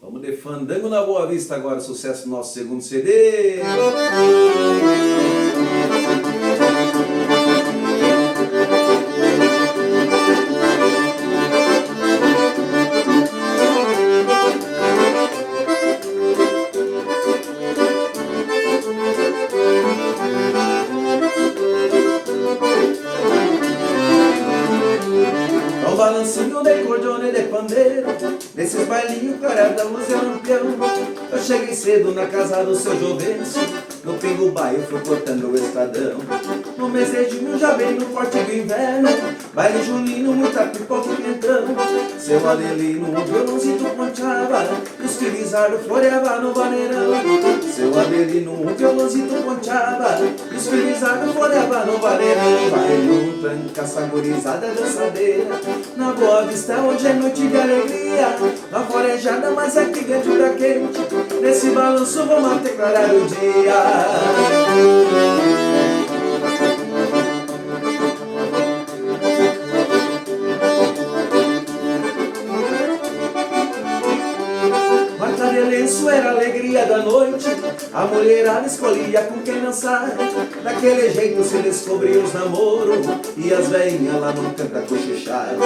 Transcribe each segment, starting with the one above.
Vamos de Fandango na Boa Vista agora, sucesso do nosso segundo CD. Um balancinho de cordiona e de pandeiro, nesses bailinhos clareados da luz e lampião. Eu cheguei cedo na casa do seu Jovencio, no pingo baio fui cortando o estradão. No mês de junho já vem no forte do inverno, baile julino, muita pipoca e quentão. Seu Adelino, um violãozito ponteava, e os filizados floreava no vaneirão. Seu Adelino, um violãozito ponteava, e os filizados floreava no vaneirão. Baile, tranca, saborizada, dançadeira, na Boa Vista hoje é noite de alegria. Lá fora é jada, mas aqui dentro tá quente. Nesse balanço vamos até clarar o dia. Marca de lenço era a alegria da noite, a mulherada escolhia com quem dançar. Daquele jeito se descobriu os namoros e as veinhas lá no canto cochicharam.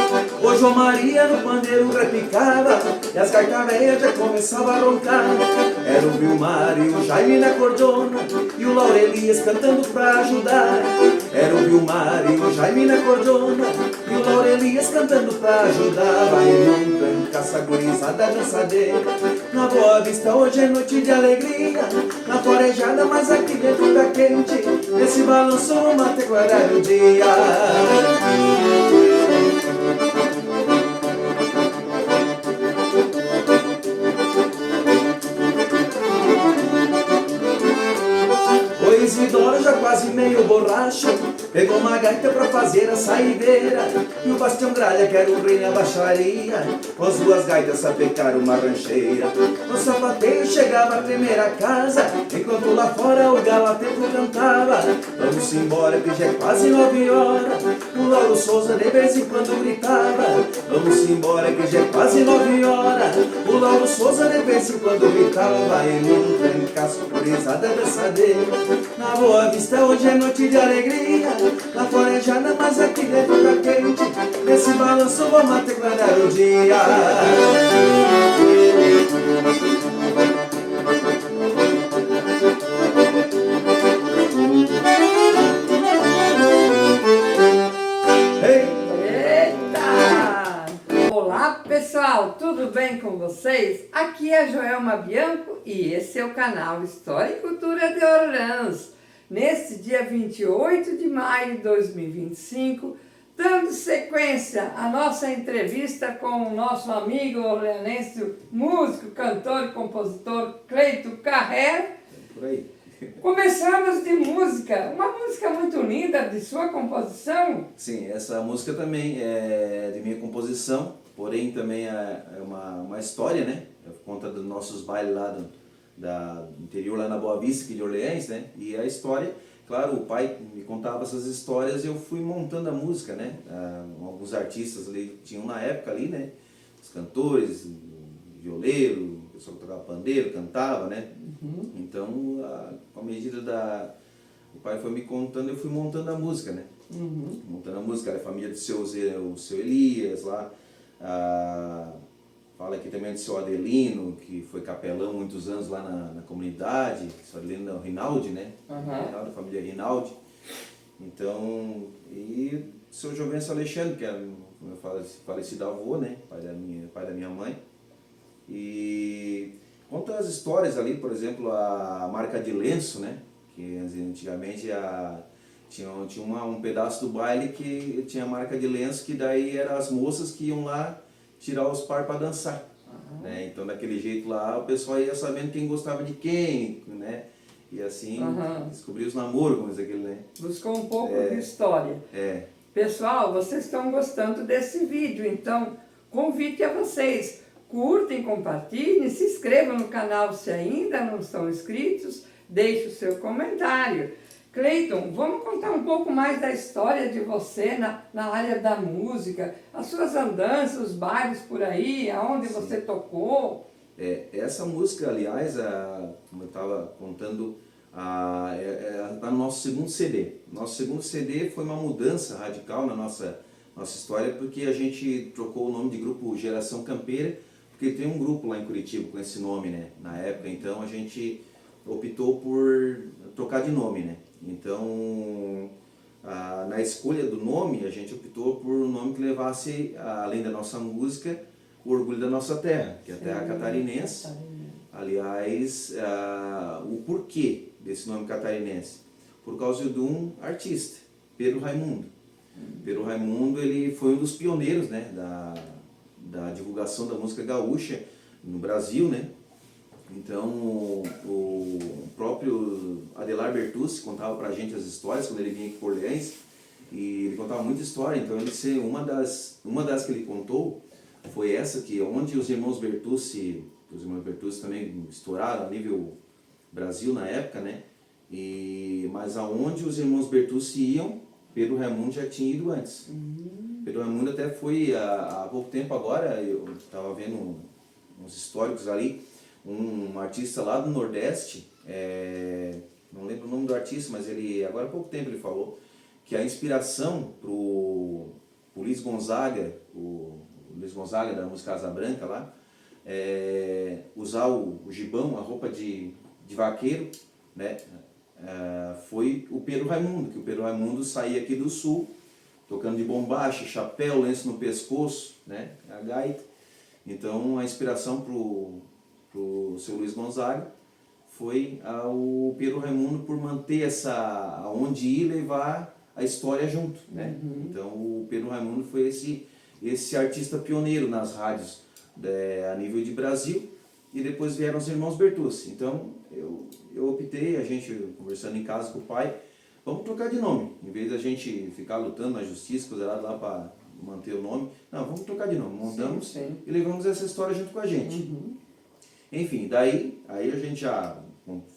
O João Maria no pandeiro repicava e as gaitas velhas já começavam a roncar. Era o Vilmar e o Jaime na cordona e o Laurelias cantando pra ajudar. Era o Vilmar e o Jaime na cordona e o Laurelias cantando pra ajudar. Vai não tranca, essa gurizada dançadeira, na Boa Vista hoje é noite de alegria. Na forejada, mas aqui dentro tá quente. Nesse balanço vamos até clarar o dia. O Isidoro já quase meio borracho pegou uma gaita pra fazer a saideira. E o Bastião Gralha, que era o rei na baixaria, com as duas gaitas sapecaram uma rancheira. No sapateio chegava a tremer a casa, enquanto lá fora o galateco cantava. Vamos embora que já é quase 9 horas, o Lauro Souza de vez em quando gritava. Vamos embora que já é quase 9 horas, o Lauro Souza de vez em quando gritava. Ele um trancaço, gurizada dançadeira, na Boa Vista hoje é noite de alegria. Lá fora é jada, mas aqui dentro tá quente. Nesse balanço vamos até clarar o dia. Eita! Olá pessoal, tudo bem com vocês? Aqui é Joelma Bianco e esse é o canal História e Cultura de Orleans. Neste dia 28 de maio de 2025, dando sequência à nossa entrevista com o nosso amigo orleanense, músico, cantor e compositor Cleiton Carré. Por aí. Começamos de música, uma música muito linda de sua composição. Sim, essa música também é de minha composição, porém também é uma história, né? Por conta dos nossos bailes lá do interior, lá na Boa Vista, aqui de Orleans, né? E a história, claro, o pai me contava essas histórias e eu fui montando a música, né? Alguns artistas ali tinham na época ali, né? Os cantores, violeiro, o pessoal que tocava pandeiro, cantava, né? Uhum. Então, com a medida o pai foi me contando, eu fui montando a música, né? Uhum. Montando a música, era a família do seu Elias lá, fala aqui também do seu Adelino, que foi capelão muitos anos lá na comunidade, seu Adelino é o Rinaldi, né? Uhum. Da família Rinaldi. Então, e o seu Jovencio Alexandre, que era o meu falecido avô, né? Pai da minha mãe. E conta as histórias ali, por exemplo, a marca de lenço, né? Que antigamente tinha um pedaço do baile que tinha a marca de lenço, que daí eram as moças que iam lá tirar os par para dançar. Uhum. Né? Então daquele jeito lá o pessoal ia sabendo quem gostava de quem, né? E assim descobrir os namoros, como diz aquele, né? Buscou um pouco de história. É. Pessoal, vocês estão gostando desse vídeo, então convite a vocês. Curtem, compartilhem, se inscrevam no canal se ainda não estão inscritos, deixe o seu comentário. Cleiton, vamos contar um pouco mais da história de você na área da música, as suas andanças, os bailes por aí, aonde você tocou. Essa música, aliás, como eu estava contando, está no nosso segundo CD. Nosso segundo CD foi uma mudança radical na nossa história, porque a gente trocou o nome de grupo Geração Campeira, porque tem um grupo lá em Curitiba com esse nome, né, na época. Então a gente optou por trocar de nome, né. Então, na escolha do nome, a gente optou por um nome que levasse, além da nossa música, o orgulho da nossa terra, que é a terra catarinense. Aliás, o porquê desse nome catarinense? Por causa de um artista, Pedro Raimundo. Pedro Raimundo, ele foi um dos pioneiros, né, da divulgação da música gaúcha no Brasil, né. Então, o próprio Adelar Bertucci contava pra gente as histórias quando ele vinha aqui por Orleans, e ele contava muita história. Então, uma das que ele contou foi essa, que onde os irmãos Bertucci também estouraram a nível Brasil na época, né? Mas aonde os irmãos Bertucci iam, Pedro Raimundo já tinha ido antes. Pedro Raimundo até foi há pouco tempo agora, eu estava vendo uns históricos ali, um artista lá do Nordeste, não lembro o nome do artista, mas ele, agora há pouco tempo ele falou que a inspiração pro Luiz Gonzaga, o Luiz Gonzaga da música Asa Branca lá, usar o gibão, a roupa de vaqueiro, né? Foi o Pedro Raimundo, que o Pedro Raimundo saía aqui do sul, tocando de bombacha, chapéu, lenço no pescoço, né? A gaita. Então a inspiração pro seu Luiz Gonzaga foi o Pedro Raimundo por manter onde ir levar a história junto, né? Então o Pedro Raimundo foi esse artista pioneiro nas rádios a nível de Brasil, e depois vieram os irmãos Bertucci. Então eu optei, a gente conversando em casa com o pai, vamos trocar de nome, em vez da gente ficar lutando na justiça, coisa lá para manter o nome, não, vamos trocar de nome, montamos e levamos essa história junto com a gente. Enfim, daí aí a gente já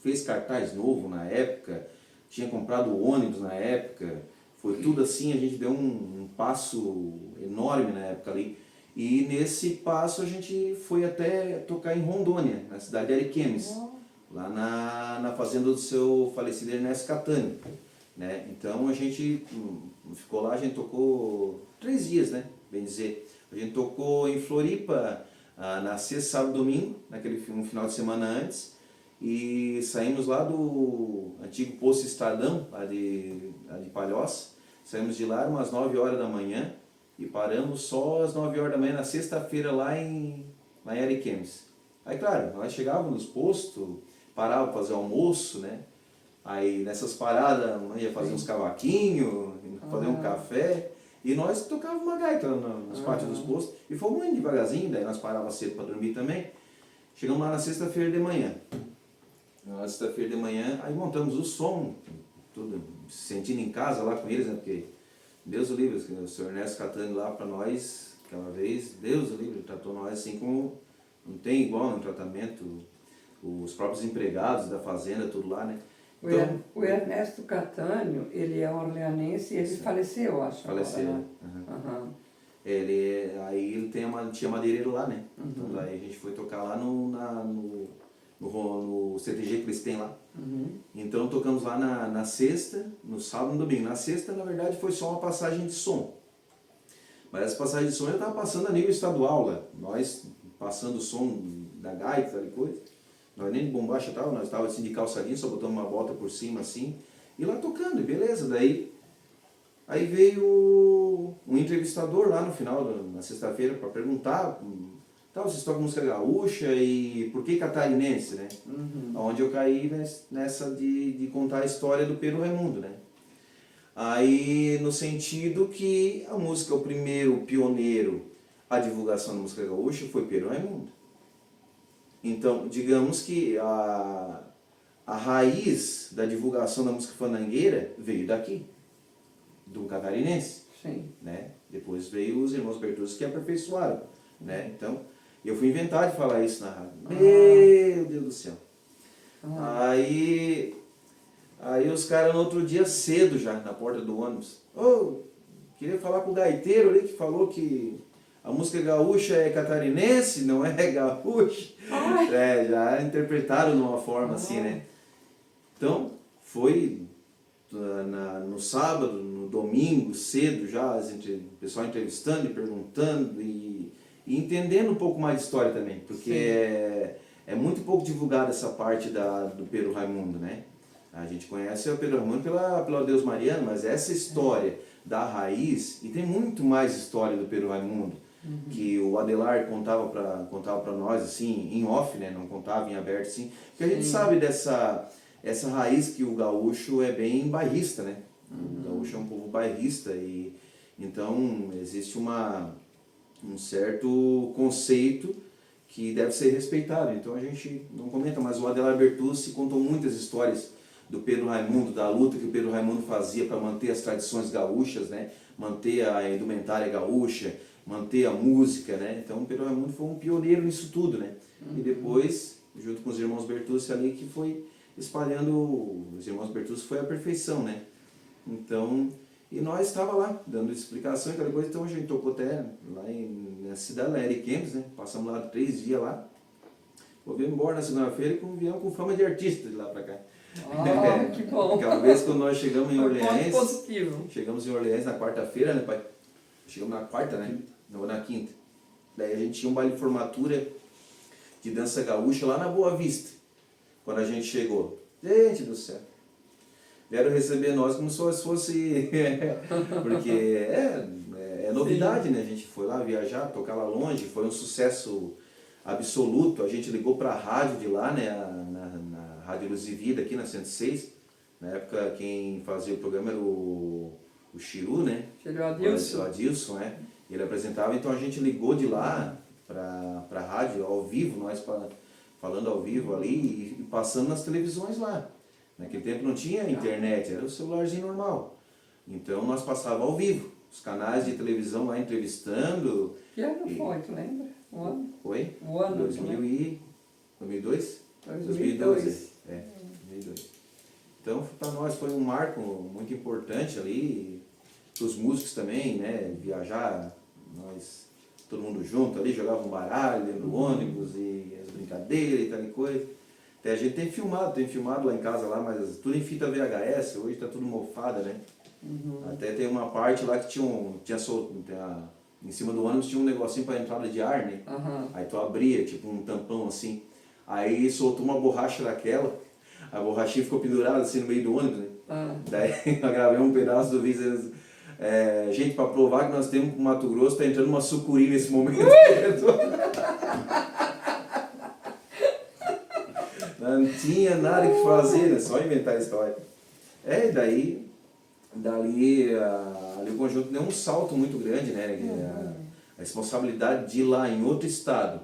fez cartaz novo na época, tinha comprado o ônibus na época, foi tudo assim, a gente deu um passo enorme na época ali. E nesse passo a gente foi até tocar em Rondônia, na cidade de Ariquemes, lá na fazenda do seu falecido Ernesto Catani, né? Então a gente ficou lá, a gente tocou 3 dias, né, bem dizer. A gente tocou em Floripa na sexta, sábado e domingo, um final de semana antes, e saímos lá do antigo Poço Estadão, lá de Palhoça. Saímos de lá umas 9 horas da manhã e paramos só às 9 horas da manhã na sexta-feira lá em Ariquemes. Aí, claro, nós chegávamos nos postos, parávamos para fazer almoço, né? Aí nessas paradas nós ia fazer uns cavaquinhos, fazer um café, e nós tocávamos uma gaita nos pátios dos postos, e fomos muito devagarzinho, daí nós parávamos cedo para dormir também. Chegamos lá na sexta-feira de manhã. Na sexta-feira de manhã, aí montamos o som, tudo, se sentindo em casa lá com eles, né? Porque Deus o livre, o senhor Ernesto Catani lá para nós, aquela vez, Deus o livre, tratou nós assim como não tem igual no tratamento, os próprios empregados da fazenda, tudo lá, né? Então, o Ernesto Catânio, ele é orleanense e ele faleceu, acho. Faleceu, agora, né? Aí ele tinha madeireiro lá, né? Então daí a gente foi tocar lá no CTG que eles têm lá. Então tocamos lá na sexta, no sábado e no domingo. Na sexta, na verdade, foi só uma passagem de som. Mas essa passagem de som já estava passando a nível estadual lá. Nós passando o som da gaita, tal coisa. Nós nem de bombacha e tal, nós estávamos assim de calçadinho, só botamos uma bota por cima assim. E lá tocando, e beleza. Daí aí veio um entrevistador lá no final, na sexta-feira, para perguntar... vocês tocam música gaúcha e por que catarinense, né? Onde eu caí nessa de contar a história do Pedro Raimundo, né? Aí, no sentido que a música, o primeiro pioneiro, a divulgação da música gaúcha foi Pedro Raimundo. Então, digamos que a raiz da divulgação da música fandangueira veio daqui, do catarinense. Sim. Né? Depois veio os irmãos Bertucci que aperfeiçoaram, né? Então, eu fui inventar de falar isso na rádio. Meu Deus do céu. Aí os caras no outro dia cedo já, na porta do ônibus. Queria falar com o gaiteiro ali que falou que a música gaúcha é catarinense, não é gaúcha. Já interpretaram de uma forma assim, né? Então, foi no sábado, no domingo, cedo já, o pessoal entrevistando e perguntando e entendendo um pouco mais de história também, porque é muito pouco divulgada essa parte do Pedro Raimundo, né? A gente conhece o Pedro Raimundo pela Deus Mariano, mas essa história da raiz, e tem muito mais história do Pedro Raimundo, que o Adelar contava para nós, assim, em off, né? Não contava em aberto, assim, porque a gente sabe essa raiz que o gaúcho é bem bairrista, né? O gaúcho é um povo bairrista e então existe um certo conceito que deve ser respeitado. Então a gente não comenta, mas o Adelar Bertucci contou muitas histórias do Pedro Raimundo, da luta que o Pedro Raimundo fazia para manter as tradições gaúchas, né? Manter a indumentária gaúcha, manter a música, né? Então o Pedro Raimundo foi um pioneiro nisso tudo, né? E depois, junto com os irmãos Bertucci ali, que foi espalhando, os irmãos Bertucci foi a perfeição, né? Então, e nós estava lá, dando explicação e cada coisa, então a gente tocou até lá na cidade, lá em Ariquemes, né? Passamos lá 3 dias lá, volvemos embora na segunda-feira e viemos com fama de artista de lá pra cá. Que bom! Aquela vez quando nós chegamos em Orleans, positivo. chegamos em Orleans na quarta-feira, né, pai? Chegamos na quarta, né? Não, na quinta. Daí a gente tinha um baile de formatura de dança gaúcha lá na Boa Vista. Quando a gente chegou, gente do céu, vieram receber nós como se fosse, porque é novidade, né? A gente foi lá viajar, tocar lá longe, foi um sucesso absoluto. A gente ligou para a rádio de lá, né? Na Rádio Luz e Vida, aqui na 106. Na época quem fazia o programa era o Chiru, né? Chiru Adilson. O Adilson, né? Ele apresentava, então a gente ligou de lá para a rádio, ao vivo, nós falando ao vivo ali e passando nas televisões lá. Naquele tempo não tinha internet, era o celularzinho normal. Então nós passávamos ao vivo, os canais de televisão lá entrevistando. Que ano foi, tu lembra? O ano? Foi? O ano? 2002? 2012. 2002. Então para nós foi um marco muito importante ali, para os músicos também, né? Viajar, nós, todo mundo junto ali, jogava um baralho dentro do ônibus e as brincadeiras e tal e coisa. Até a gente tem filmado lá em casa, lá, mas tudo em fita VHS, hoje está tudo mofada, né? Até tem uma parte lá que em cima do ônibus tinha um negocinho para entrada de ar, né? Aí tu abria, tipo um tampão assim, aí soltou uma borracha daquela, a borrachinha ficou pendurada assim no meio do ônibus, né? Daí eu gravei um pedaço do vídeo, gente, para provar que nós temos pro Mato Grosso, tá entrando uma sucuri nesse momento. Não tinha nada que fazer, né? Só inventar a história. Dali o conjunto deu um salto muito grande, né? A responsabilidade de ir lá em outro estado,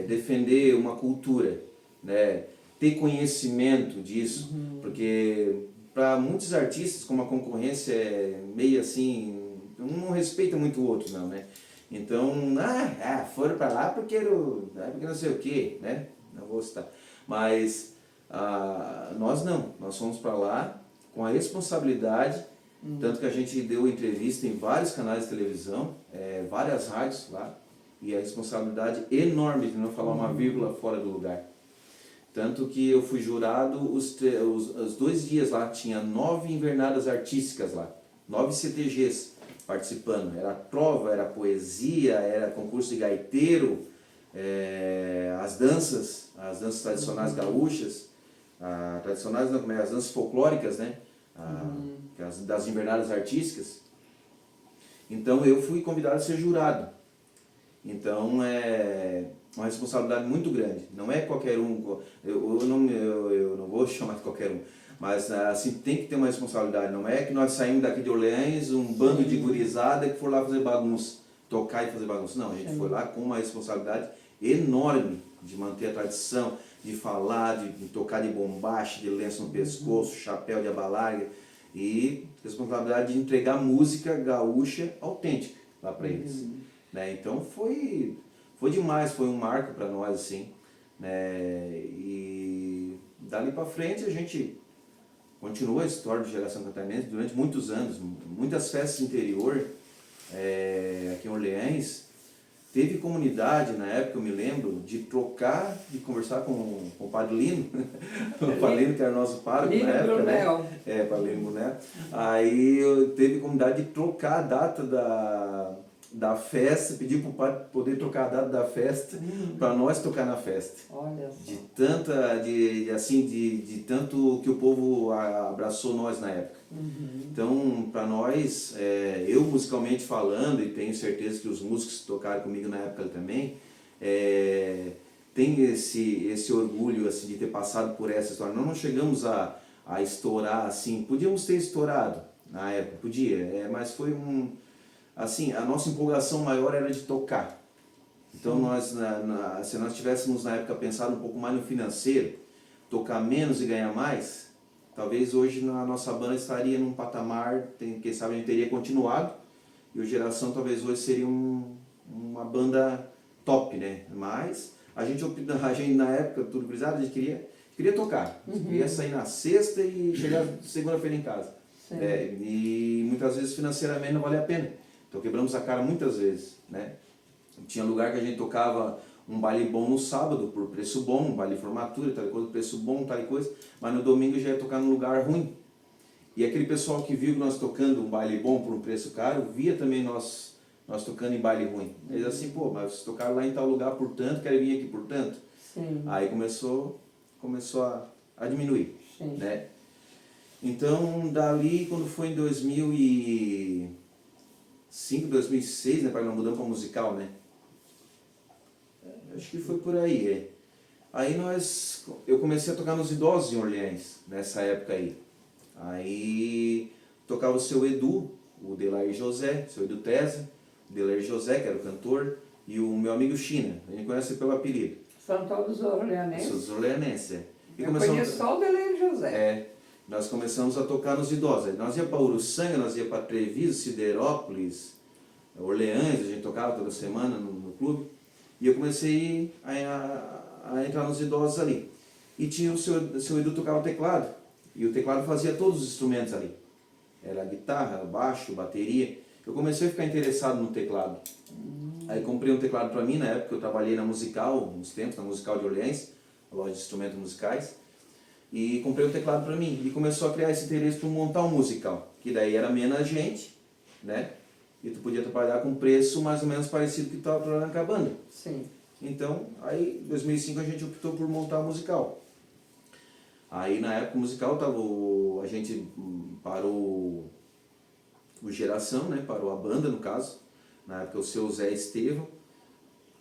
defender uma cultura, né? Ter conhecimento disso, porque para muitos artistas, como a concorrência é meio assim, um não respeita muito o outro, não, né? Então, foram para lá porque não sei o quê, né? Não vou citar. Mas nós não, nós fomos para lá com a responsabilidade, tanto que a gente deu entrevista em vários canais de televisão, várias rádios lá, e a responsabilidade enorme de não falar uma vírgula fora do lugar. Tanto que eu fui jurado os 2 dias lá, tinha 9 invernadas artísticas lá, 9 CTGs participando. Era trova, era poesia, era concurso de gaiteiro, as danças tradicionais gaúchas, tradicionais não, as danças folclóricas, né? Das invernadas artísticas. Então eu fui convidado a ser jurado. Então é uma responsabilidade muito grande. Não é qualquer um, eu não vou chamar de qualquer um, mas assim, tem que ter uma responsabilidade. Não é que nós saímos daqui de Orleans, um bando de gurizada que for lá fazer bagunça, tocar e fazer bagunça. Não, a gente foi lá com uma responsabilidade enorme de manter a tradição, de falar, de tocar de bombache, de lenço no pescoço, chapéu de aba larga, e responsabilidade de entregar música gaúcha autêntica lá para eles. Né? Então foi demais, foi um marco para nós, assim, né? E dali para frente a gente continuou a história de Geração Catarinense durante muitos anos, muitas festas interior, aqui em Orleans, teve comunidade na época, eu me lembro, de trocar, de conversar com o Padre Lino, o Padre Lino que era nosso pároco na época, Brunel. né? Padre Lino Brunel. Aí teve comunidade de trocar a data da festa, pedir para o padre poder trocar a data da festa para nós tocar na festa. Olha só. De tanto que o povo abraçou nós na época. Então, para nós, eu musicalmente falando, e tenho certeza que os músicos que tocaram comigo na época também, tem esse orgulho assim, de ter passado por essa história. Nós não chegamos a estourar assim, podíamos ter estourado na época, podia, mas foi assim, a nossa empolgação maior era de tocar. Então, se nós tivéssemos na época pensado um pouco mais no financeiro, tocar menos e ganhar mais, talvez hoje a nossa banda estaria num patamar, quem sabe a gente teria continuado, e o Geração talvez hoje seria uma banda top, né? Mas a gente na época, tudo gurizada, a gente queria tocar, queria sair na sexta e chegar segunda-feira em casa. E muitas vezes financeiramente não valia a pena. Então quebramos a cara muitas vezes, né? Tinha lugar que a gente tocava um baile bom no sábado por preço bom, um baile de formatura, tal coisa, preço bom, tal coisa, mas no domingo já ia tocar num lugar ruim. E aquele pessoal que viu nós tocando um baile bom por um preço caro, via também nós tocando em baile ruim. Eles assim, pô, mas vocês tocaram lá em tal lugar por tanto, querem vir aqui por tanto? Sim. Aí começou a diminuir, né? Então, dali, quando foi em 2005, 2006, né, nós mudamos para musical, né? Acho que foi por aí, Aí eu comecei a tocar nos idosos em Orleans, nessa época aí. Aí tocava o seu Edu, o Delair José, o seu Edu Tese, o Delair José, que era o cantor, e o meu amigo China, a gente conhece pelo apelido. São todos orleanenses? São os orleanenses, Eu conheço só o Delair José. Nós começamos a tocar nos idosos. Nós ia para Uruçanga, nós ia para Treviso, Siderópolis, Orleans, a gente tocava toda semana no clube. E eu comecei a entrar nos idosos ali. E tinha o seu Edu tocava teclado. E o teclado fazia todos os instrumentos ali. Era guitarra, baixo, bateria. Eu comecei a ficar interessado no teclado. Aí comprei um teclado para mim, na época eu trabalhei na Musical, uns tempos, na Musical de Orleans, a loja de instrumentos musicais. E comprei um teclado para mim. E começou a criar esse interesse por montar um musical. Que daí era menos gente, né? E tu podia trabalhar com preço mais ou menos parecido que tu estava trabalhando com a banda. Sim. Então, aí em 2005 a gente optou por montar um musical. Aí na época o musical a gente parou o Geração, né? Parou a banda no caso. Na época o seu Zé Estevão,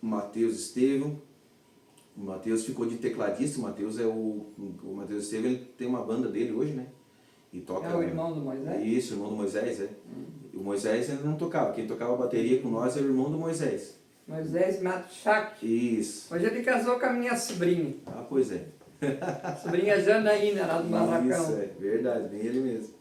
o Matheus Estevão. O Matheus ficou de tecladista, o Matheus Matheus Estevão, ele tem uma banda dele hoje, né? E toca, é o irmão do Moisés? Isso, o irmão do Moisés, O Moisés ele não tocava, quem tocava a bateria com nós era o irmão do Moisés. Moisés Mato Chac. Isso. Hoje ele casou com a minha sobrinha. Ah, pois é. Sobrinha Janaína, lá do Barracão. Isso, verdade, bem ele mesmo.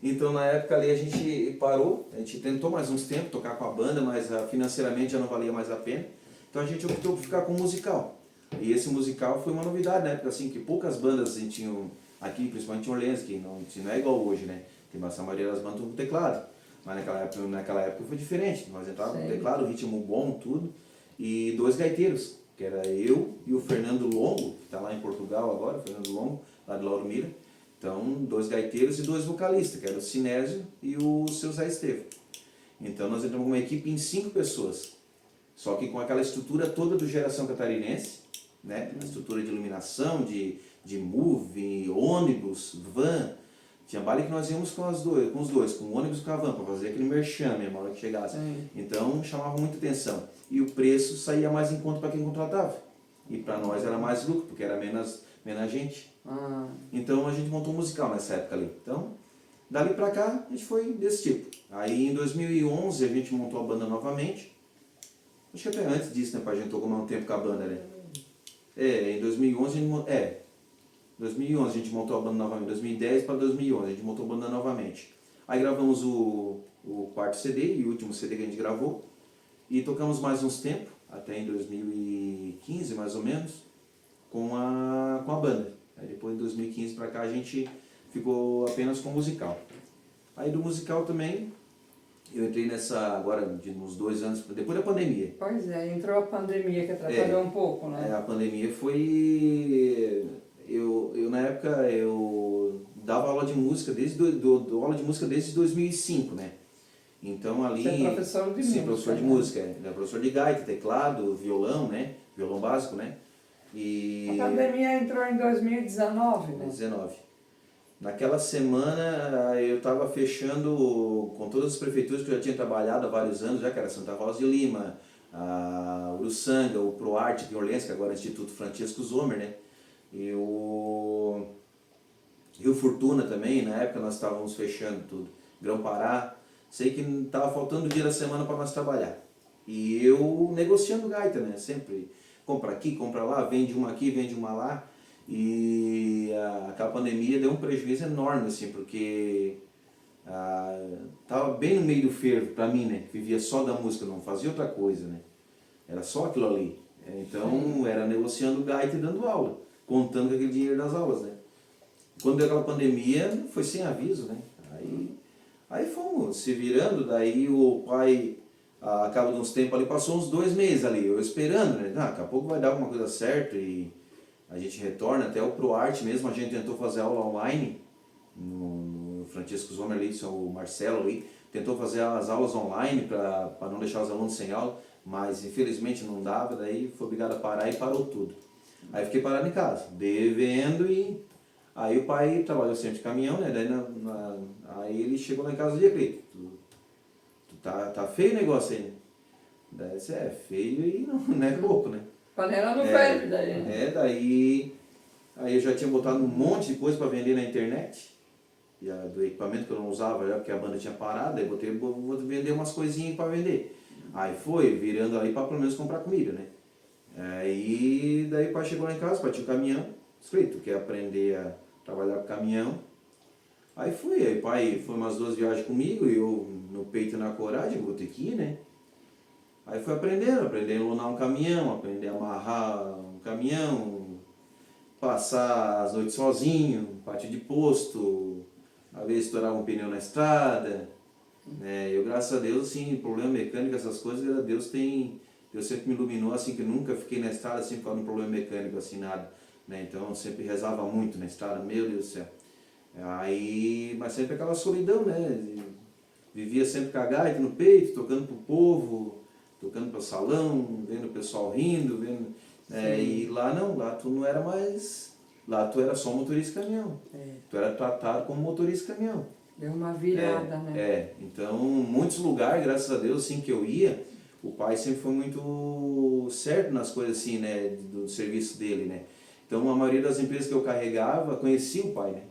Então na época ali a gente parou, a gente tentou mais uns tempos tocar com a banda, mas financeiramente já não valia mais a pena. Então a gente optou por ficar com o musical. E esse musical foi uma novidade, né? Porque assim, que poucas bandas assim, tinham aqui, principalmente em Orleans, que não é igual hoje, né? Tem bastante maioria das bandas com teclado. Mas naquela época foi diferente. Nós entrávamos com teclado, ritmo bom, tudo. E 2 gaiteiros, que era eu e o Fernando Longo, que está lá em Portugal agora, o Fernando Longo, lá de Lauro Mira. Então, 2 gaiteiros e 2 vocalistas, que era o Sinésio e o seu Zé Estevão. Então nós entramos com uma equipe em 5 pessoas. Só que com aquela estrutura toda do Geração Catarinense, né? A estrutura de iluminação, de move, ônibus, van. Tinha baile que nós íamos com os dois, com o ônibus e com a van, para fazer aquele merchan mesmo, na hora que chegasse. Então chamava muita atenção. E o preço saía mais em conta para quem contratava. E para nós era mais lucro, porque era menos gente. Então a gente montou um musical nessa época ali. Então, dali para cá, a gente foi desse tipo. Aí em 2011 a gente montou a banda novamente. Acho que até antes disso, né, pra gente tocar um tempo com a banda, né? Em 2011 a gente montou a banda novamente. 2010 para 2011 a gente montou a banda novamente. Aí gravamos o quarto CD e o último CD que a gente gravou. E tocamos mais uns tempos, até em 2015 mais ou menos, com a banda. Aí depois de 2015 para cá a gente ficou apenas com o musical. Aí do musical também eu entrei nessa agora uns 2 anos, depois da pandemia. Pois é, entrou a pandemia que atrapalhou um pouco, né? A pandemia foi... Eu na época, eu dava aula de música aula de música desde 2005, né? Então ali... Você é professor de música. Sim, professor de música. É professor de gaita, teclado, violão, né? Violão básico, né? E... A pandemia entrou em 2019, né? 19. Naquela semana eu estava fechando com todas as prefeituras que eu já tinha trabalhado há vários anos, já que era Santa Rosa de Lima, a Uruçanga, o ProArte de Orleans, que agora é o Instituto Francisco Zomer, né? E o Rio Fortuna também, na época nós estávamos fechando tudo. Grão-Pará, sei que estava faltando o dia da semana para nós trabalhar. E eu negociando gaita, né? Sempre compra aqui, compra lá, vende uma aqui, vende uma lá. E aquela pandemia deu um prejuízo enorme, assim, porque tava bem no meio do fervo para mim, né? Que vivia só da música, não fazia outra coisa, né? Era só aquilo ali. Então era negociando gaita e dando aula, contando com aquele dinheiro das aulas, né? Quando deu aquela pandemia, foi sem aviso, né? Aí fomos se virando, daí o pai, a cabo de uns tempos ali, passou uns 2 meses ali, eu esperando, né? Daqui a pouco vai dar alguma coisa certa e a gente retorna, até o ProArte mesmo, a gente tentou fazer aula online, no Francisco Zomer ali, o Marcelo ali, tentou fazer as aulas online para não deixar os alunos sem aula, mas infelizmente não dava, daí foi obrigado a parar e parou tudo. Aí fiquei parado em casa, devendo e... Aí o pai trabalhou sempre de caminhão, né? Daí aí ele chegou lá em casa e disse, Cleito, tá feio o negócio aí, né? Daí disse, é feio e não é pouco, né? Panela no ferve daí, né? Daí aí eu já tinha botado um monte de coisa para vender na internet, do equipamento que eu não usava já, porque a banda tinha parado, aí vou vender umas coisinhas para vender. Aí foi, virando ali para pelo menos comprar comida, né? Aí daí o pai chegou lá em casa, partiu o caminhão, escrito, quer aprender a trabalhar com caminhão. Aí fui, aí o pai foi umas 2 viagens comigo, e eu no peito e na coragem, vou ter que ir, né? Aí fui aprendendo a lonar um caminhão, aprender a amarrar um caminhão, passar as noites sozinho, pátio de posto, às vezes estourava um pneu na estrada, né? Eu, graças a Deus, assim, problema mecânico, essas coisas, Deus sempre me iluminou, assim, que nunca fiquei na estrada, assim, por causa de um problema mecânico, assim, nada, né? Então, eu sempre rezava muito na estrada, meu Deus do céu. Aí, mas sempre aquela solidão, né? Vivia sempre com a gaita no peito, tocando pro povo, tocando para o salão, vendo o pessoal rindo, vendo... e lá não, lá tu não era mais... Lá tu era só motorista de caminhão. Tu era tratado como motorista de caminhão. Deu uma virada, né? Então, muitos lugares, graças a Deus, assim, que eu ia, o pai sempre foi muito certo nas coisas, assim, né, do serviço dele, né? Então, a maioria das empresas que eu carregava, conhecia o pai, né?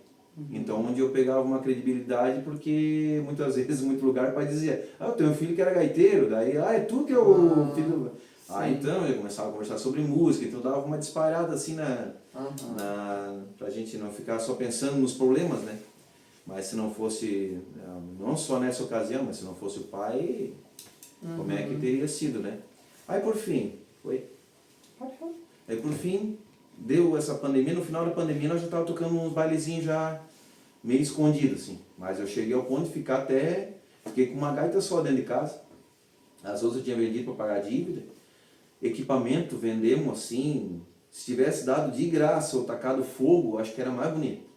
Então, onde eu pegava uma credibilidade, porque muitas vezes, em muito lugar, o pai dizia, eu tenho um filho que era gaiteiro, daí, é tu que é o filho... Então, eu começava a conversar sobre música, então dava uma disparada, assim, pra gente não ficar só pensando nos problemas, né? Mas se não fosse, não só nessa ocasião, mas se não fosse o pai, como é que teria sido, né? Aí, por fim, Aí, por fim, deu essa pandemia. No final da pandemia, nós já estávamos tocando uns bailezinhos já meio escondidos, assim. Mas eu cheguei ao ponto de ficar fiquei com uma gaita só dentro de casa. As outras eu tinha vendido para pagar dívida. Equipamento, vendemos assim. Se tivesse dado de graça ou tacado fogo, acho que era mais bonito.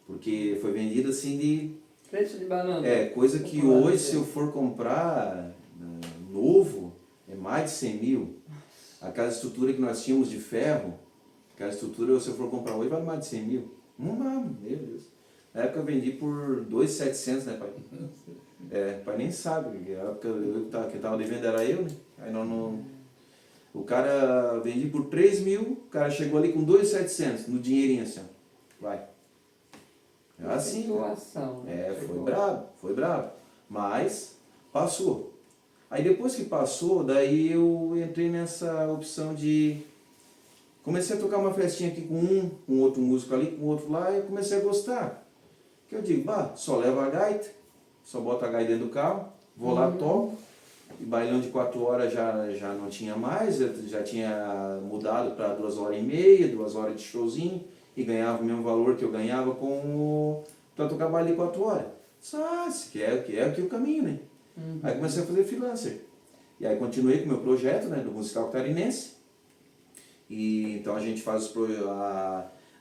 Porque foi vendido assim de... Preço de banana. Coisa que hoje, se eu for comprar novo, é mais de 100 mil. Aquela estrutura que nós tínhamos de ferro, aquela estrutura, se eu for comprar hoje, vale mais de 100 mil. Meu Deus. Na época eu vendi por 2.700, né, pai? O pai nem sabe, a época que estava devendo era eu, né? Aí o cara vendi por 3 mil, o cara chegou ali com 2.700 no dinheirinho assim, ó. Vai. É assim. Situação. Foi brabo. Mas passou. Aí depois que passou, daí eu entrei nessa opção de... Comecei a tocar uma festinha aqui com outro músico ali, com outro lá, e eu comecei a gostar. Que eu digo, só levo a gaita, só boto a gaita dentro do carro, vou lá, toco. E bailão de 4 horas já não tinha mais, já tinha mudado para 2h30, 2 horas de showzinho, e ganhava o mesmo valor que eu ganhava para tocar baile de 4 horas. Só, se quer o caminho, né? Aí comecei a fazer freelancer. E aí continuei com o meu projeto, né, do musical catarinense. E então a gente faz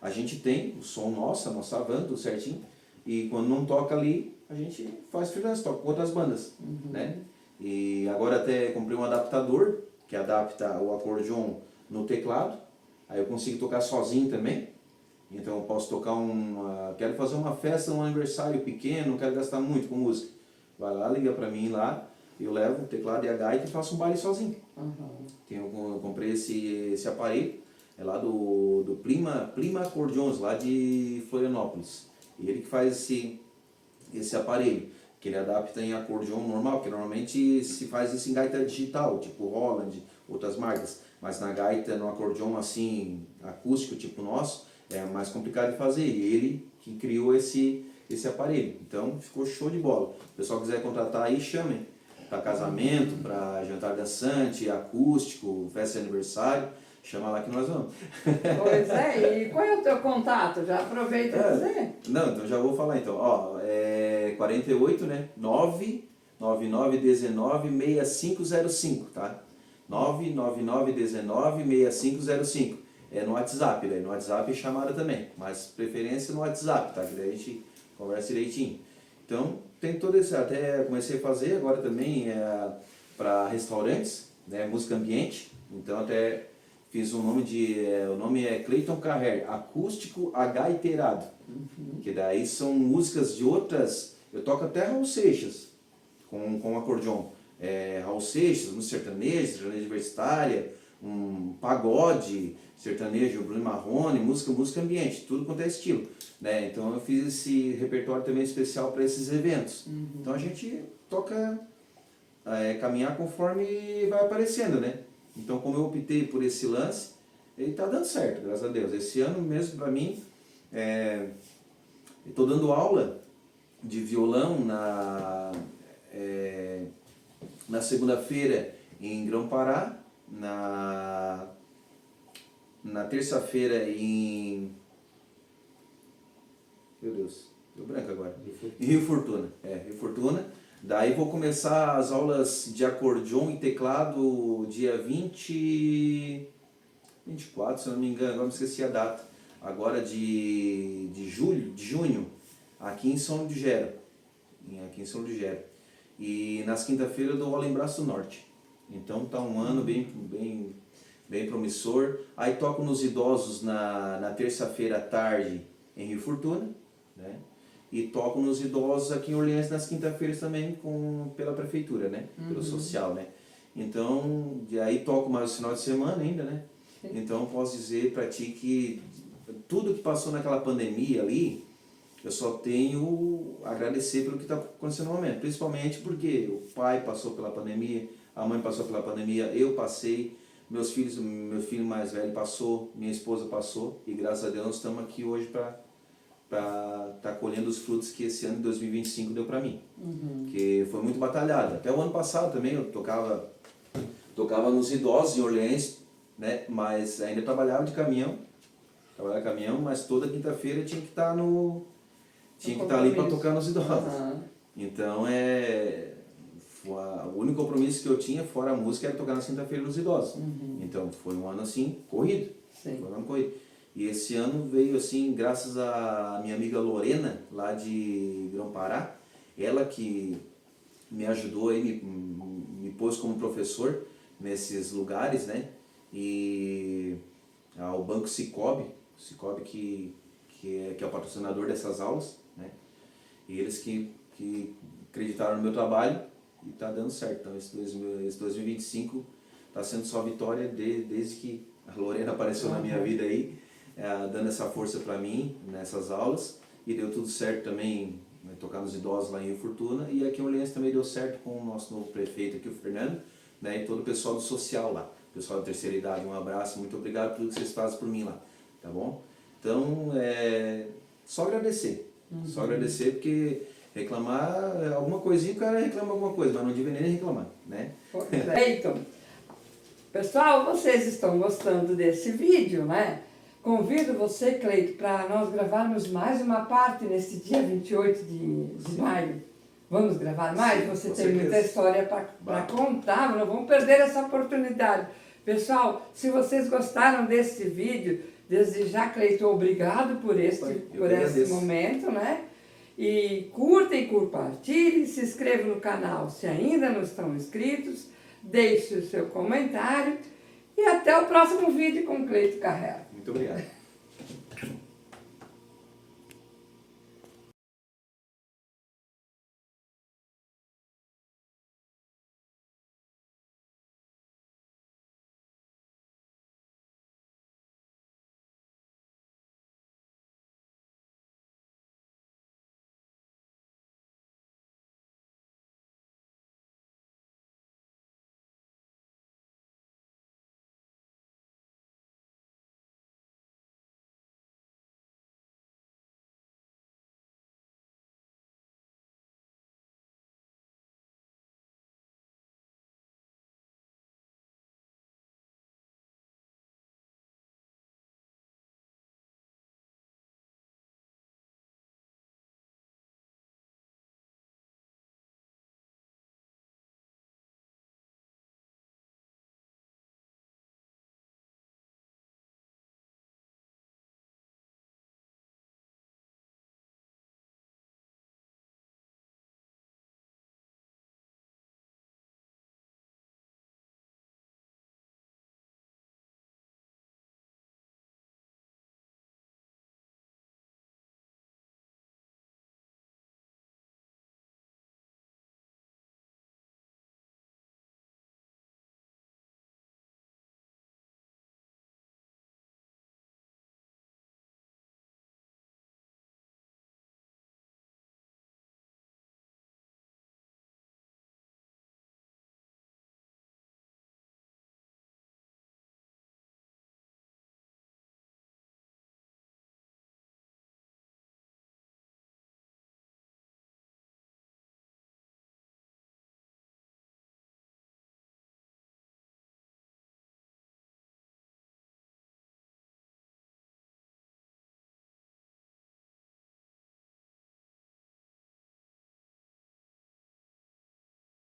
a gente tem o som nosso, a nossa van, tudo certinho. E quando não toca ali, a gente faz freelance, toca com outras bandas, né? E agora até comprei um adaptador, que adapta o acordeon no teclado. Aí eu consigo tocar sozinho também. Então eu posso tocar quero fazer uma festa, um aniversário pequeno, não quero gastar muito com música. Vai lá, liga pra mim lá, eu levo o teclado e a gaita e faço um baile sozinho. Eu comprei esse aparelho, é lá do Prima Acordeons, lá de Florianópolis. E ele que faz esse aparelho, que ele adapta em acordeon normal, que normalmente se faz isso em gaita digital, tipo Holland, outras marcas. Mas na gaita, no acordeon assim, acústico, tipo nosso, é mais complicado de fazer. E ele que criou esse aparelho. Então ficou show de bola. Se o pessoal quiser contratar aí, chamem. Para casamento, para jantar dançante, acústico, festa de aniversário, chama lá que nós vamos. Pois é, e qual é o teu contato? Já aproveita e dizer. Não, então já vou falar então. Ó, é 48, né? 999196505, tá? 999196505. É no WhatsApp, né? No WhatsApp é chamada também, mas preferência no WhatsApp, tá? Que daí a gente conversa direitinho. Então, tem todo esse, até comecei a fazer agora também para restaurantes, né? Música ambiente. Então até fiz o nome é Cleiton Carrer, Acústico Agaiteirado. Que daí são músicas de outras, eu toco até Raul Seixas com acordeon. Raul Seixas, música sertaneja universitária, um pagode, sertanejo, Bruno Marrone, música ambiente, tudo quanto é estilo. Né? Então eu fiz esse repertório também especial para esses eventos. Então a gente toca, caminhar conforme vai aparecendo, né? Então como eu optei por esse lance, ele está dando certo, graças a Deus. Esse ano mesmo para mim, estou dando aula de violão na segunda-feira em Grão-Pará, na terça-feira em... Meu Deus, deu branco agora. Em Rio Fortuna. Rio Fortuna. Daí vou começar as aulas de acordeon e teclado dia 24, se eu não me engano, agora me esqueci a data. Agora de junho, aqui em São Ludgero. E nas quinta-feiras eu dou aula em Braço Norte. Então tá um ano bem promissor. Aí toco nos idosos na terça-feira à tarde em Rio Fortuna, né? E toco nos idosos aqui em Orleans nas quinta-feiras também pela prefeitura, né? Pelo social, né? Então, e aí toco mais o final de semana ainda, né? Então posso dizer para ti que tudo que passou naquela pandemia ali, eu só tenho a agradecer pelo que está acontecendo no momento. Principalmente porque o pai passou pela pandemia, a mãe passou pela pandemia, eu passei, meu filho mais velho passou, minha esposa passou. E graças a Deus nós estamos aqui hoje para estar colhendo os frutos que esse ano de 2025 deu para mim. Que foi muito batalhado. Até o ano passado também eu tocava nos idosos em Orleans, né? Mas ainda trabalhava de caminhão, mas toda quinta-feira tinha que estar ali para tocar nos idosos. Então o único compromisso que eu tinha fora a música era tocar na quinta-feira nos idosos. Então foi um ano assim corrido. Foi um ano corrido. E esse ano veio assim, graças à minha amiga Lorena, lá de Grão-Pará, ela que me ajudou aí, me pôs como professor nesses lugares, né? E o Banco Cicobi que é o patrocinador dessas aulas, né? E eles que acreditaram no meu trabalho e está dando certo. Então esse 2025 está sendo só vitória desde que a Lorena apareceu na minha vida aí, dando essa força para mim nessas aulas, e deu tudo certo também, né, tocar nos idosos lá em Rio Fortuna, e aqui em Orleans também deu certo com o nosso novo prefeito aqui, o Fernando, né, e todo o pessoal do social lá, pessoal da terceira idade. Um abraço, muito obrigado por tudo que vocês fazem por mim lá, tá bom? Então, só agradecer, porque reclamar alguma coisinha, o cara reclama alguma coisa, mas não devia nem reclamar, né? Perfeito. Pessoal, vocês estão gostando desse vídeo, né? Convido você, Cleito, para nós gravarmos mais uma parte nesse dia 28 de maio, Vamos gravar mais? Sim, Você com tem muita certeza. história para contar, não vamos perder essa oportunidade. Pessoal, se vocês gostaram desse vídeo, desde já, Cleiton, obrigado por esse agradeço. momento, né? E curtem, compartilhem, se inscrevam no canal se ainda não estão inscritos, deixe o seu comentário e até o próximo vídeo com Cleiton Carrera. Muito obrigado.